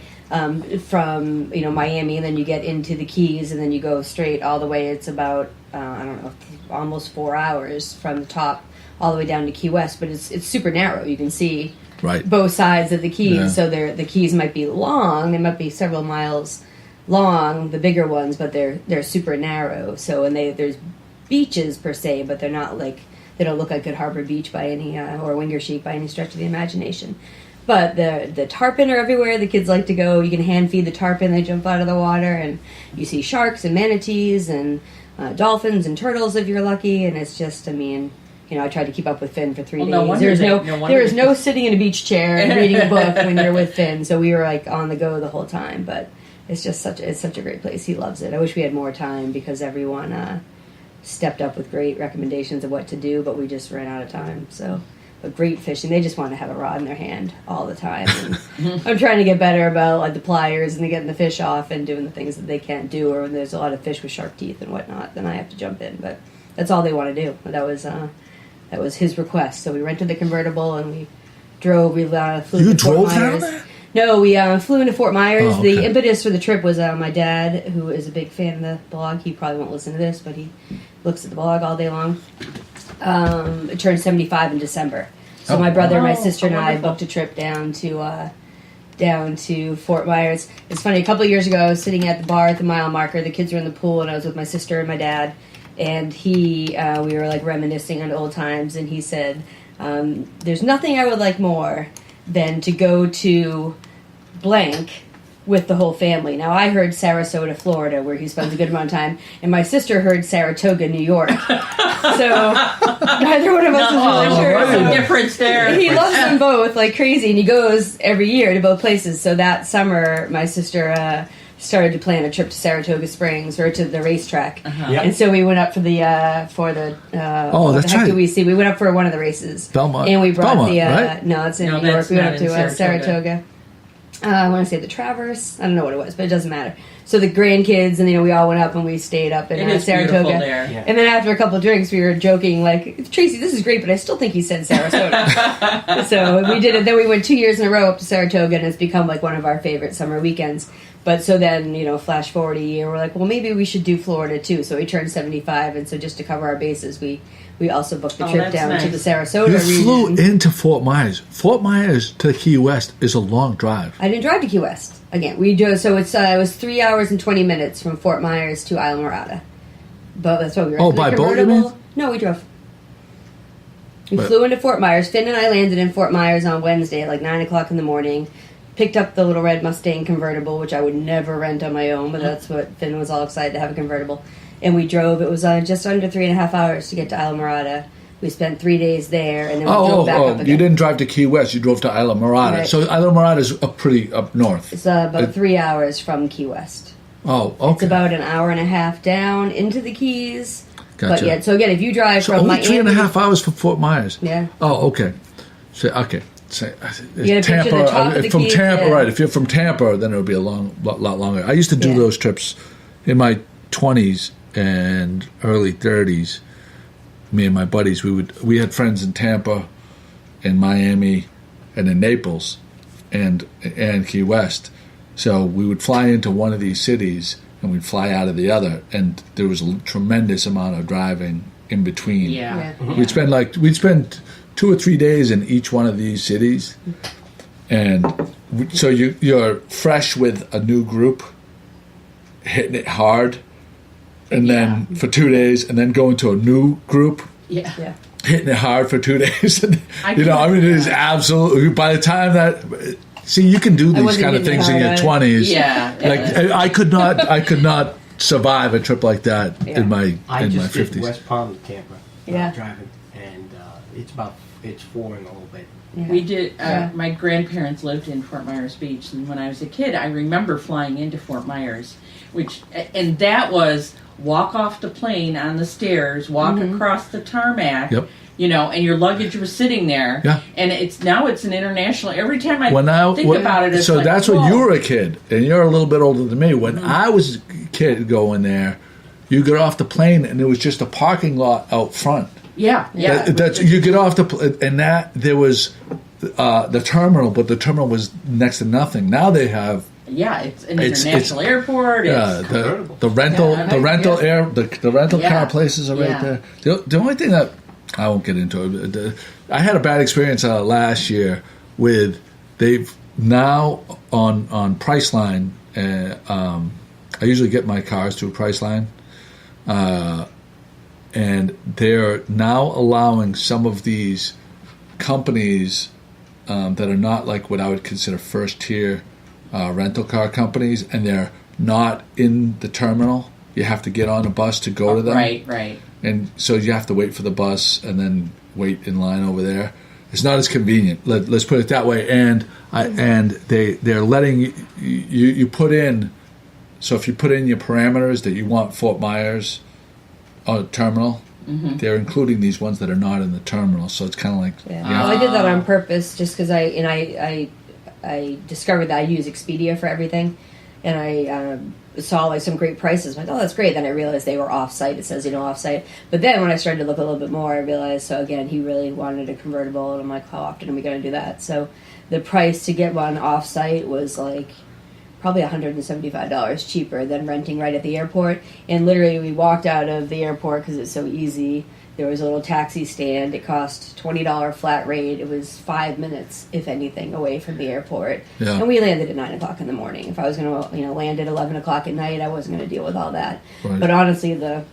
from Miami, and then you get into the Keys, and then you go straight all the way. It's about I don't know, almost 4 hours from the top all the way down to Key West, but it's super narrow. You can see Right. both sides of the Keys, Yeah. so the Keys might be long. They might be several miles long, the bigger ones, but they're super narrow. So there's beaches per se, but they're not like, they don't look like Good Harbor Beach by any or Wingersheek by any stretch of the imagination. But the tarpon are everywhere. The kids like to go. You can hand feed the tarpon. They jump out of the water, and you see sharks and manatees and dolphins and turtles if you're lucky. And it's just, I tried to keep up with Finn for 3 Well, days. no wonder There is no sitting in a beach chair and reading a book when you're with Finn. So we were like on the go the whole time. But it's just such a great place. He loves it. I wish we had more time because everyone stepped up with great recommendations of what to do, but we just ran out of time. So, but great fishing. They just want to have a rod in their hand all the time. And I'm trying to get better about like the pliers and getting the fish off and doing the things that they can't do, or when there's a lot of fish with sharp teeth and whatnot, then I have to jump in. But that's all they want to do. That was his request. So we rented the convertible and we drove. We flew. You to Fort drove down Myers. there? No, we flew into Fort Myers. Oh, okay. The impetus for the trip was my dad, who is a big fan of the blog. He probably won't listen to this, but he looks at the blog all day long. It turned 75 in December. So my brother, my sister, and I wonderful. booked a trip down to Fort Myers. It's funny, a couple of years ago, I was sitting at the bar at the mile marker. The kids were in the pool, and I was with my sister and my dad. And we were like reminiscing on old times, and he said, there's nothing I would like more than to go to blank with the whole family. Now, I heard Sarasota, Florida, where he spends a good amount of time, and my sister heard Saratoga, New York. So neither one of us was really sure. There's So a difference there. he loves them both like crazy, and he goes every year to both places. So that summer, my sister started to plan a trip to Saratoga Springs, or to the racetrack. Yep. And so we went up for the what that's the heck right. did we see? We went up for one of the races. Belmont. And we brought Belmont, the right? no, it's in No, New York. that's We went not up in to Saratoga. Saratoga. I want to say the Traverse. I don't know what it was, but it doesn't matter. So the grandkids and we all went up and we stayed up in It is Saratoga. beautiful there. Yeah. And then after a couple of drinks, we were joking like, Tracy, this is great, but I still think he said Sarasota. So we did it. Then we went 2 years in a row up to Saratoga, and it's become like one of our favorite summer weekends. But so then, flash forward a year, we're like, well, maybe we should do Florida too. So we turned 75, and so just to cover our bases, we also booked the Oh, trip that's down to nice. the Sarasota You region. flew into Fort Myers. Fort Myers to Key West is a long drive. I didn't drive to Key West. Again, we do. So it was 3 hours and 20 minutes from Fort Myers to Isla Morada. But that's what we were. Oh, by boat, you mean? No, we drove. We But- flew into Fort Myers. Finn and I landed in Fort Myers on Wednesday at like 9 o'clock in the morning. Picked up the little red Mustang convertible, which I would never rent on my own, but that's what Finn was all excited to have a convertible. And we drove. It was just under 3.5 hours to get to Isla Morada. We spent 3 days there, and then we drove back up again. You didn't drive to Key West. You drove to Isla Morada. Right. So Isla Morada is pretty up north. It's about 3 hours from Key West. Oh, It's okay. about an hour and a half down into the Keys. Gotcha. But yeah, so again, if you drive So from only Miami, 3.5 hours from Fort Myers. Yeah. Oh, okay. So okay. So, You gotta picture the top of the from Keys, Tampa, yeah. right? If you're from Tampa, then it would be a lot longer. I used to do Yeah. those trips in my 20s and early 30s, me and my buddies, we had friends in Tampa, in Miami, and in Naples, and Key West. So we would fly into one of these cities and we'd fly out of the other, and there was a tremendous amount of driving in between. Yeah. We'd spend 2 or 3 days in each one of these cities, and so you're fresh with a new group, hitting it hard, and then for 2 days, and then going to a new group, Yeah. hitting it hard for 2 days. And, it is absolutely, by the time that, see, you can do these wasn't kind of hitting things in your hard. 20s. Yeah. Like I could not survive a trip like that Yeah. in my I just did 50s. West Palm to Tampa Yeah. driving, and it's flooring a little bit. Yeah. We did. Yeah. My grandparents lived in Fort Myers Beach, and when I was a kid, I remember flying into Fort Myers, and that was walk off the plane on the stairs, walk across the tarmac. Yep. And your luggage was sitting there. Yeah. And it's an international. Every time I think When- about it, it's so like, that's whoa. when you were a kid, and you're a little bit older than me. When I was a kid going there, you get off the plane, and there was just a parking lot out front. Yeah. You get off and that there was the terminal, but the terminal was next to nothing. Now they have it's an It's- international airport. the rental Yeah, the rental yeah. air the rental Yeah. car places are right Yeah. there. The only thing that I won't get into it. I had a bad experience last year with they've now on Priceline. I usually get my cars through Priceline. And they're now allowing some of these companies that are not like what I would consider first tier rental car companies, and they're not in the terminal. You have to get on a bus to go to them. Right. And so you have to wait for the bus and then wait in line over there. It's not as convenient. Let's put it that way. And they're letting you put in. So if you put in your parameters that you want Fort Myers terminal, they're including these ones that are not in the terminal. So it's kind of like Yeah. Well, I did that on purpose just because I discovered that I use Expedia for everything, and I saw like some great prices. I'm like, oh, that's great. Then I realized they were off-site. It says, off-site. But then when I started to look a little bit more, I realized, so again, he really wanted a convertible, and I'm like, how often are we going to do that? So the price to get one off-site was like probably $175 cheaper than renting right at the airport. And literally, we walked out of the airport because it's so easy. There was a little taxi stand. It cost $20 flat rate. It was 5 minutes, if anything, away from the airport. Yeah. And we landed at 9 o'clock in the morning. If I was going to land at 11 o'clock at night, I wasn't going to deal with all that. Right. But honestly, the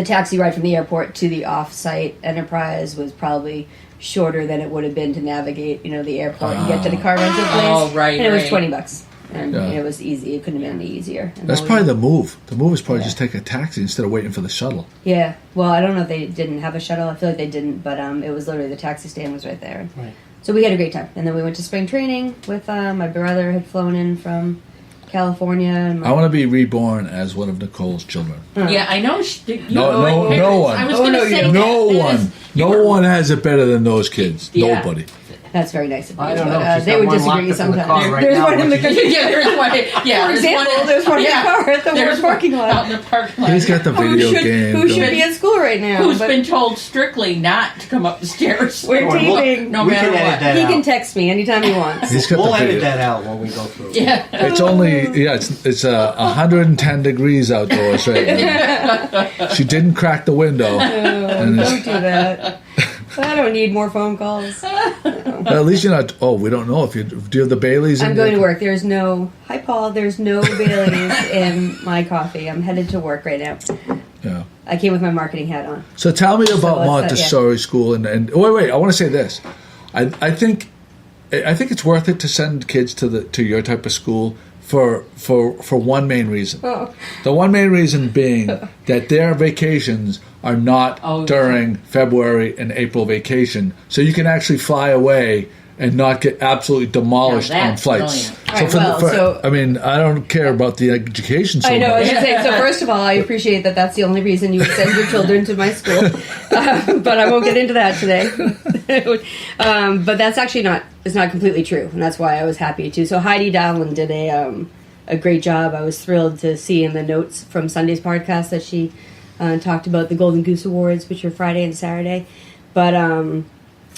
taxi ride from the airport to the off-site Enterprise was probably shorter than it would have been to navigate, the airport and get to the car rental place. Oh, right, And it was right. $20. And Yeah. it was easy. It couldn't have been any easier. And that's then probably we- the move. The move is probably Yeah. just take a taxi instead of waiting for the shuttle. Yeah. Well, I don't know if they didn't have a shuttle. I feel like they didn't, but it was literally the taxi stand was right there. Right. So we had a great time. And then we went to spring training with my brother had flown in from California. And I want to be reborn as one of Nicole's children. Yeah, I know. No one. I was Oh, going no, to say you No that one. is- No one has it better than those kids. Yeah. Nobody. That's very nice of you. I don't know. But, She's they got would one disagree locked up in the sometimes. car right There's now. one in the What's Yeah, there's one. Yeah, For example, there's one in the car at the there's work parking lot. out in the parking lot. He's got the video game. Who should going. be at school right now? Who's but been told strictly not to come up the stairs. We're taping. No we matter can edit what. that He out. can text me anytime he wants. He's got We'll the edit video. that out when we go through. Yeah. It's only it's 110 degrees outdoors right now. She didn't crack the window. And Don't do that. I don't need more phone calls. at least you're not. Oh, we don't know if you do. You have the Baileys? I'm going to work. There's no. Hi, Paul. There's no Baileys in my coffee. I'm headed to work right now. Yeah. I came with my marketing hat on. So tell me about what's Montessori school and wait. I want to say this. I think it's worth it to send kids to your type of school for one main reason. Oh. The one main reason being that their vacations are not during February and April vacation, so you can actually fly away and not get absolutely demolished Now on that's flights. brilliant. All right, so- I mean, I don't care about the education so I know. I was much. gonna say. So first of all, I appreciate that. That's the only reason you would send your children to my school. But I won't get into that today. But that's actually not. It's not completely true, and that's why I was happy too. So Heidi Dowland did a great job. I was thrilled to see in the notes from Sunday's podcast that she talked about the Golden Goose Awards, which are Friday and Saturday. But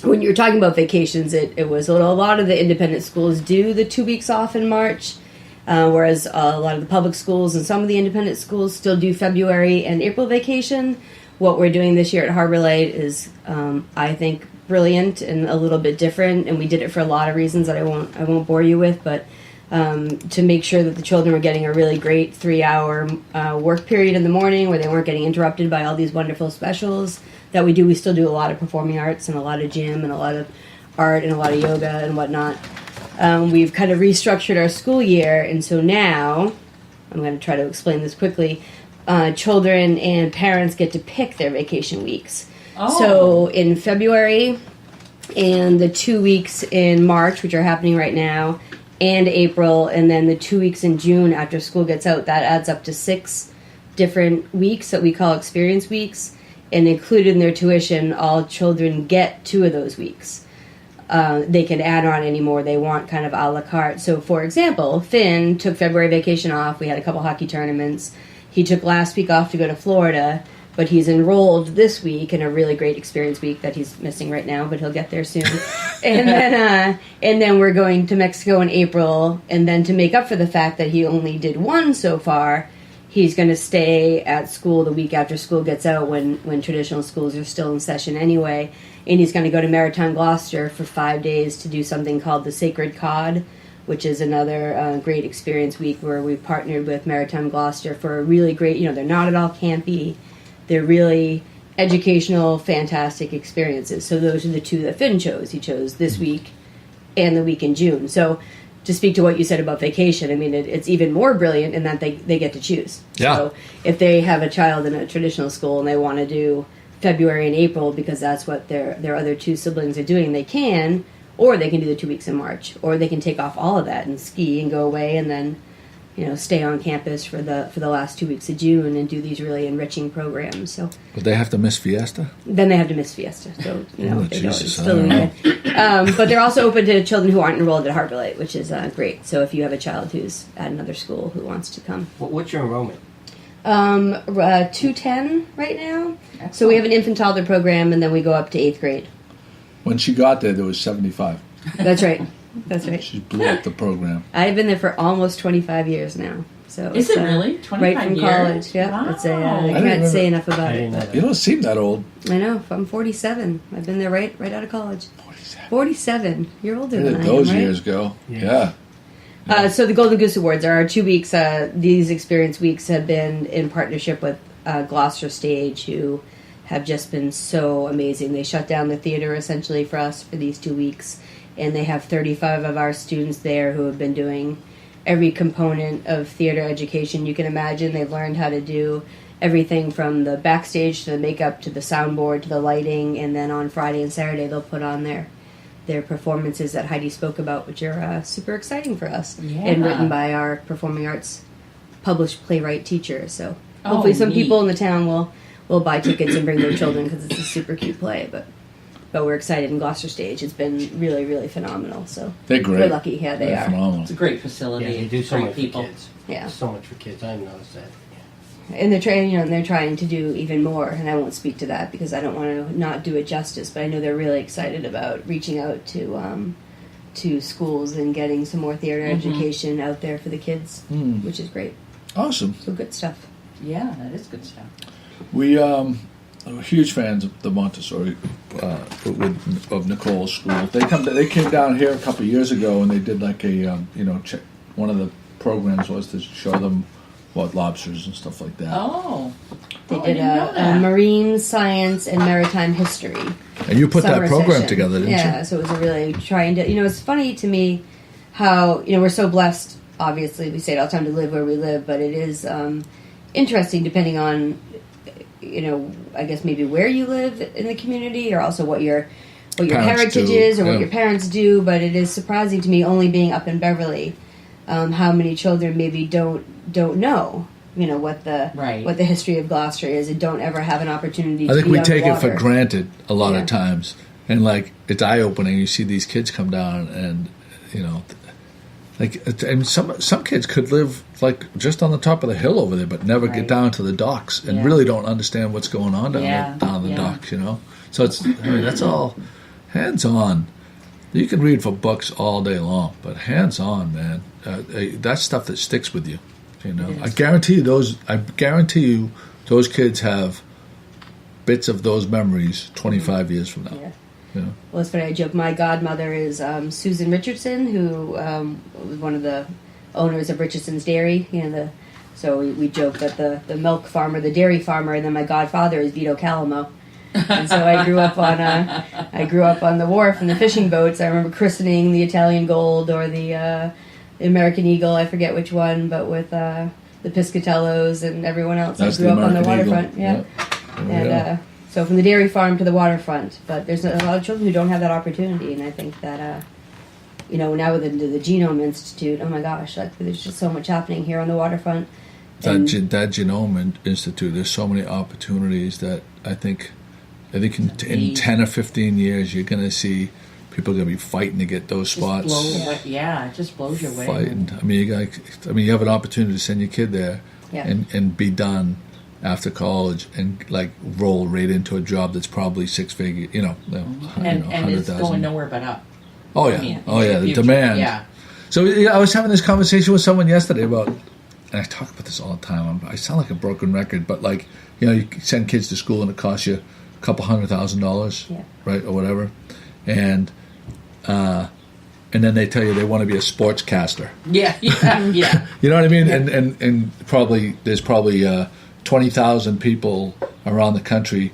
when you were talking about vacations, it was a lot of the independent schools do the 2 weeks off in March, whereas a lot of the public schools and some of the independent schools still do February and April vacation. What we're doing this year at Harbor Light is, I think, brilliant and a little bit different, and we did it for a lot of reasons that I won't bore you with, but to make sure that the children were getting a really great 3-hour work period in the morning where they weren't getting interrupted by all these wonderful specials that we do. We still do a lot of performing arts and a lot of gym and a lot of art and a lot of yoga and whatnot. We've kind of restructured our school year, and so now, I'm going to try to explain this quickly, children and parents get to pick their vacation weeks. Oh. So in February and the 2 weeks in March, which are happening right now, and April, and then the 2 weeks in June after school gets out, that adds up to 6 different weeks that we call experience weeks. And included in their tuition, all children get 2 of those weeks. They can add on any more they want, kind of a la carte. So, for example, Finn took February vacation off. We had a couple hockey tournaments. He took last week off to go to Florida, but he's enrolled this week in a really great experience week that he's missing right now, but he'll get there soon. and then we're going to Mexico in April, and then to make up for the fact that he only did 1 so far, he's going to stay at school the week after school gets out when traditional schools are still in session anyway, and he's going to go to Maritime Gloucester for 5 days to do something called the Sacred Cod, which is another great experience week where we partnered with Maritime Gloucester for a really great, they're not at all campy. They're really educational, fantastic experiences. So those are the 2 that Finn chose. He chose this week and the week in June. So to speak to what you said about vacation, I mean, it's even more brilliant in that they get to choose. Yeah. So if they have a child in a traditional school and they want to do February and April because that's what their other 2 siblings are doing, they can, or they can do the 2 weeks in March, or they can take off all of that and ski and go away and then stay on campus for the last 2 weeks of June and do these really enriching programs. So, But they have to miss Fiesta? then they have to miss Fiesta. So they don't. Jesus, It's I still don't know. but they're also open to children who aren't enrolled at Harbor Light, which is great. So if you have a child who's at another school who wants to come, What's your enrollment? 210 right now. So we have an infant toddler program, and then we go up to 8th grade. When she got there was 75. That's right. That's right. She blew up the program. I've been there for almost 25 years now. So Is it's, it really? 25 right from years? college? Yeah, Wow. it's I I can't didn't say enough about I it. didn't know that. You don't seem that old. I know. I'm 47. I've been there right out of college. 47. 47. You're older Where than did I those am, right? years go? Yeah. Yeah. So the Golden Goose Awards are our 2 weeks. These experience weeks have been in partnership with Gloucester Stage, who have just been so amazing. They shut down the theater essentially for us for these 2 weeks, and they have 35 of our students there who have been doing every component of theater education you can imagine. They've learned how to do everything from the backstage to the makeup to the soundboard to the lighting, and then on Friday and Saturday they'll put on their performances that Heidi spoke about, which are super exciting for us, Yeah. and written by our performing arts published playwright teacher. So Oh, hopefully some neat. people in the town will buy tickets and bring their children because it's a super cute play. But we're excited. In Gloucester Stage, it's been really, really phenomenal. So They're great. we're lucky. Yeah, they They're are. phenomenal. It's a great facility. Yeah, you do so great much people. for kids. Yeah. So much for kids. I noticed that. Yeah. And they're trying, and they're trying to do even more. And I won't speak to that because I don't want to not do it justice. But I know they're really excited about reaching out to schools and getting some more theater education out there for the kids, which is great. Awesome. So good stuff. Yeah, that is good stuff. We are huge fans of the Montessori of Nichole's school. They came down here a couple of years ago and they did like a check. One of the programs was to show them what lobsters and stuff like that. Oh. They Oh, I did didn't know a that. marine science and maritime history. And you put that summer program session. together, didn't Yeah, you? so it was a really trying to, it's funny to me how, we're so blessed, obviously, we say it all the time, to live where we live, but it is interesting depending on, I guess maybe where you live in the community or also what your Parents heritage do, is or yeah. what your parents do, but it is surprising to me, only being up in Beverly, how many children maybe don't know, what the Right. what the history of Gloucester is and don't ever have an opportunity I think to be we on take the it for water. granted a lot Yeah. of times. And like, it's eye-opening. You see these kids come down and, some kids could live like just on the top of the hill over there, but never get down to the docks, and really don't understand what's going on down the docks. So that's all hands on. You can read for books all day long, but hands on, man, that's stuff that sticks with you. I guarantee you those kids have bits of those memories 25 years from now. Well, it's funny. I joke. My godmother is Susan Richardson, who was one of the owners of Richardson's Dairy. So we joke that the milk farmer, the dairy farmer, and then my godfather is Vito Calamo. And so I grew up on the wharf and the fishing boats. I remember christening the Italian Gold or the American Eagle. I forget which one, but with the Piscatellos and everyone else. That's I grew up on the American waterfront. Eagle. And so from the dairy farm to the waterfront. But there's a lot of children who don't have that opportunity, and I think that now with the Genome Institute, oh my gosh, there's just so much happening here on the waterfront. That Genome Institute, there's so many opportunities that I think in 10 or 15 years you're going to see people are going to be fighting to get those spots. It just blows you away. Fighting. You have an opportunity to send your kid there and be done after college and roll right into a job that's probably six-figure, and it's going nowhere but up. Oh yeah, the demand. Yeah. So I was having this conversation with someone yesterday about, and I talk about this all the time. I sound like a broken record, but you send kids to school and it costs you a couple $100,000, right, or whatever, and then they tell you they want to be a sportscaster. Yeah. You know what I mean? And there's probably 20,000 people around the country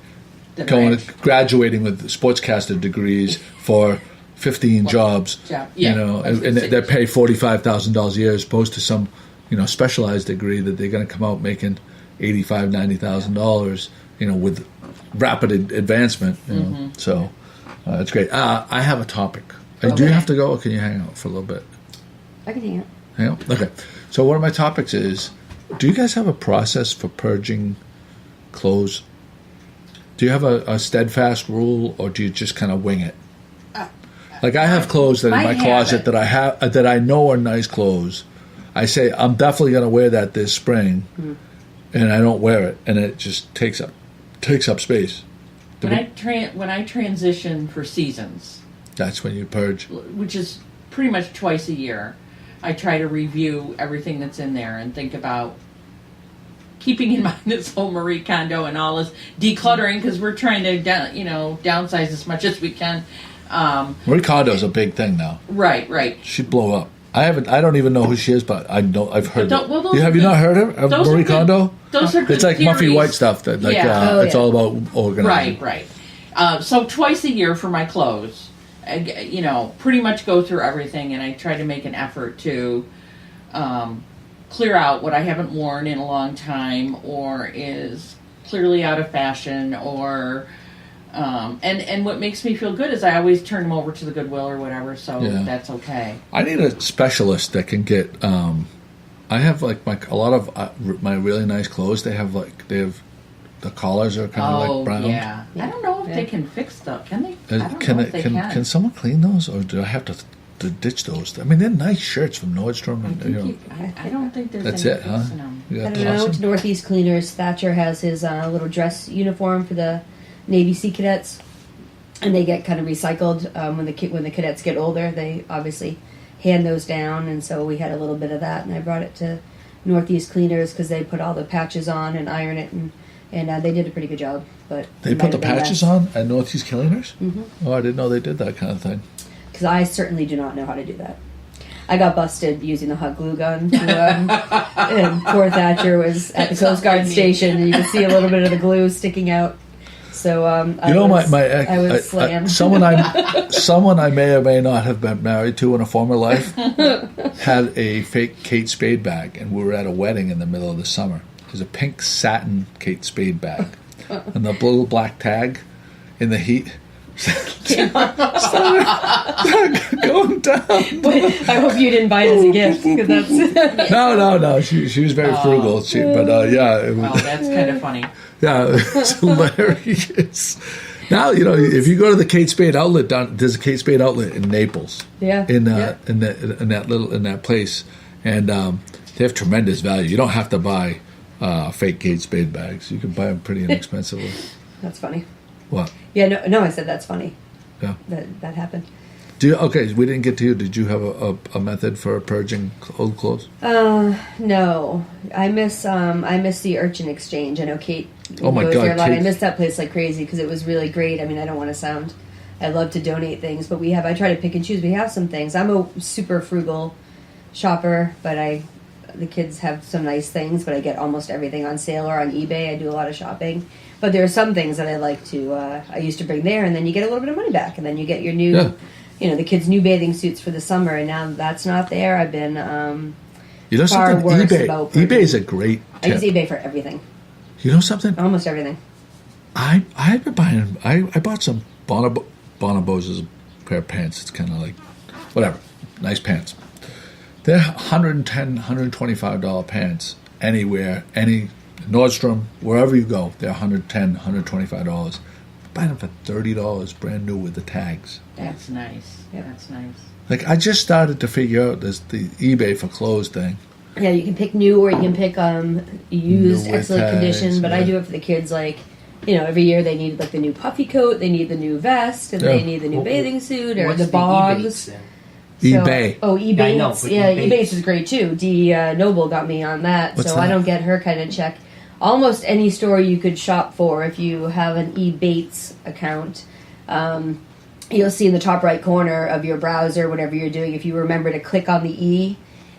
graduating with sportscaster degrees for 15 jobs. And they're paid $45,000 a year as opposed to some specialized degree that they're going to come out making $85,000, $90,000. With rapid advancement. So it's great. I have a topic. Do you have to go, or can you hang out for a little bit? I can hang out. Hang out? Okay. So one of my topics is, do you guys have a process for purging clothes? Do you have a steadfast rule, or do you just kind of wing it? I have clothes that in my closet that I know are nice clothes. I say I'm definitely going to wear that this spring, and I don't wear it, and it just takes up space. When I transition for seasons, that's when you purge, which is pretty much twice a year. I try to review everything that's in there and think about keeping in mind this whole Marie Kondo and all this decluttering, because we're trying to downsize as much as we can. Marie Kondo's a big thing now. Right. She'd blow up. I don't even know who she is, but I've heard. Have you not heard of Marie Kondo? Those are good. It's like theories. Muffy White stuff. It's all about organizing. Right. So twice a year for my clothes, pretty much go through everything, and I try to make an effort to clear out what I haven't worn in a long time, or is clearly out of fashion, or and what makes me feel good is I always turn them over to the Goodwill or whatever, so that's okay. I need a specialist that can get. I have a lot of my really nice clothes. They have the collars are kind of like brown. Yeah. I don't know if they can fix them. Can they? I don't can know if they can. Can someone clean those, or do I have to ditch those? I mean, they're nice shirts from Nordstrom. I don't think there's that's any it, huh? fixing them. I don't know. It's Northeast Cleaners. Thatcher has his little dress uniform for the Navy Sea cadets, and they get kind of recycled when the cadets get older. They obviously hand those down, and so we had a little bit of that, and I brought it to Northeast Cleaners because they put all the patches on and iron it, and they did a pretty good job. But they put the patches on at Northeast Cleaners? Oh, I didn't know they did that kind of thing. Because I certainly do not know how to do that. I got busted using the hot glue gun. And poor Thatcher was at the Coast Guard station, and you could see a little bit of the glue sticking out. So I was slammed. Someone I may or may not have been married to in a former life had a fake Kate Spade bag, and we were at a wedding in the middle of the summer. It was a pink satin Kate Spade bag, and the little black tag in the heat. Going down. I hope you didn't buy it as a gift. That's No. She was very frugal. Wow, that's kind of funny. Yeah, it's hilarious. Now if you go to the Kate Spade outlet there's a Kate Spade outlet in Naples. Yeah. In that place, and they have tremendous value. You don't have to buy fake Kate Spade bags. You can buy them pretty inexpensively. That's funny. What? Yeah, no, I said that's funny. Yeah. That happened. Okay, we didn't get to you. Did you have a method for purging old clothes? No. I miss the Urchin Exchange. I know Kate Oh my goes God, there a lot. Kate. I miss that place like crazy because it was really great. I mean, I don't want to sound... I love to donate things, but I try to pick and choose. We have some things. I'm a super frugal shopper, but the kids have some nice things, but I get almost everything on sale or on eBay. I do a lot of shopping. But there are some things that I like to... I used to bring there, and then you get a little bit of money back, and then you get your new... Yeah. The kids' new bathing suits for the summer, and now that's not there. I've been far something? worse about purging. eBay is a great I use tip. eBay for everything. You know something? Almost everything. I've been buying. I bought some Bonobos' pair of pants. It's kind of like whatever, nice pants. They're $110, $125 pants anywhere, any Nordstrom, wherever you go. They're $110, $125. Buy them for $30, brand new with the tags. That's nice. Yeah. That's nice. Like I just started to figure out this the eBay for clothes thing. Yeah, you can pick new or you can pick used, New with excellent tags, condition. But I yeah. do it for the kids. Like, every year they need like the new puffy coat, they need the new vest, and they Yeah. need the new bathing suit or What's the bogs. Ebates then? eBay. Oh, eBay. Yeah, I know, but Ebates Ebates is great too. Dee Noble got me on that, What's so that? I don't get her kind of check. Almost any store you could shop for if you have an Ebates account. You'll see in the top right corner of your browser, whatever you're doing, if you remember to click on the E,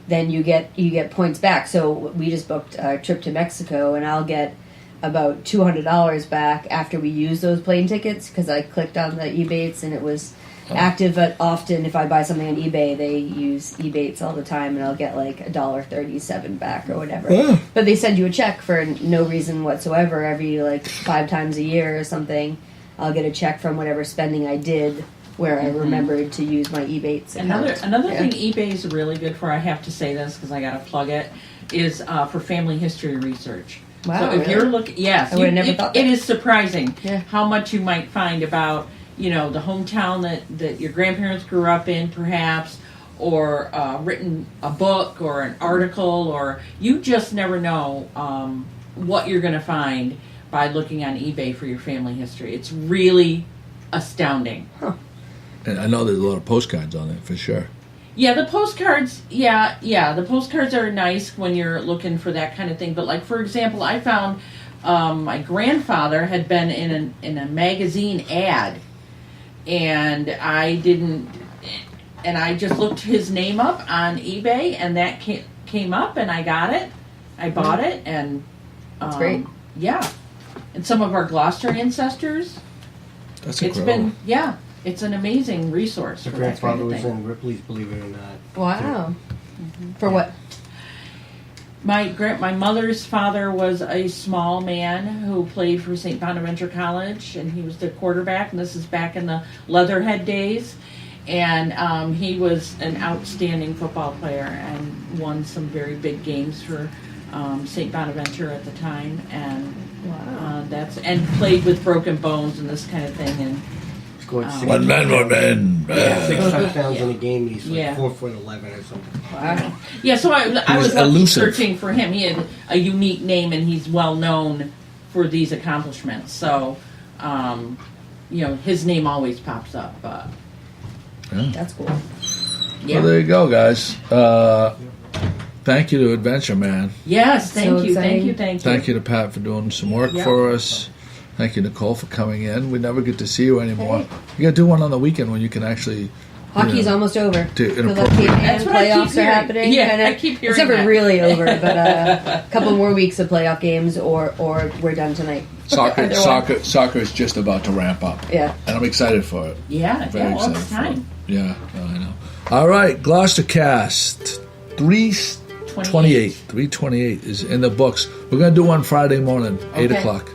then you get points back. So we just booked a trip to Mexico, and I'll get about $200 back after we use those plane tickets because I clicked on the Ebates and it was active. But often, if I buy something on eBay, they use Ebates all the time, and I'll get like $1.37 back or whatever. Oh. But they send you a check for no reason whatsoever every like 5 times a year or something. I'll get a check from whatever spending I did where I remembered to use my Ebates account. Another Yeah. thing eBay is really good for, I have to say this because I got to plug it, is for family history research. Wow, So if really? you're looking, yes, I would've never thought that. it is surprising Yeah. how much you might find about, the hometown that your grandparents grew up in perhaps, or written a book or an article, or you just never know what you're going to find by looking on eBay for your family history. It's really astounding. And I know there's a lot of postcards on it for sure. Yeah, the postcards. Yeah, the postcards are nice when you're looking for that kind of thing. But like, for example, I found my grandfather had been in a magazine ad, and I just looked his name up on eBay, and that came up, and I got it. I bought it, and That's great. Yeah, and some of our Gloucester ancestors. That's It's incredible. been it's an amazing resource. The for that kind grandfather of was thing. in Ripley's, believe it or not. Wow. For what? My mother's father was a small man who played for St. Bonaventure College, and he was the quarterback, and this is back in the Leatherhead days. And he was an outstanding football player and won some very big games for St. Bonaventure at the time, and and played with broken bones and this kind of thing. And Scored six, One man. six touchdowns in a game. He's like Yeah. 4'11" or something. Wow. yeah, so I was was elusive. searching for him. He had a unique name, and he's well known for these accomplishments. So, his name always pops up. That's cool. Yeah. Well, there you go, guys. Thank you to Adventureman. Yes, So thank you. exciting. Thank you to Pat for doing some work Yeah. for us. Thank you, Nichole, for coming in. We never get to see you anymore. You got to do one on the weekend when you can actually. Hockey's almost over. To Good luck, inappropriate- Cape That's Ann. what I keep Playoffs are hearing. happening. Yeah, kinda. I keep hearing It's never that. really over, but a couple more weeks of playoff games, or we're done tonight. Either one. Soccer is just about to ramp up. Yeah. And I'm excited for it. Yeah, Very well, excited it's for it. time. Yeah, I know. All right, GloucesterCast 328. 328 is in the books. We're going to do one Friday morning, 8 Okay. o'clock.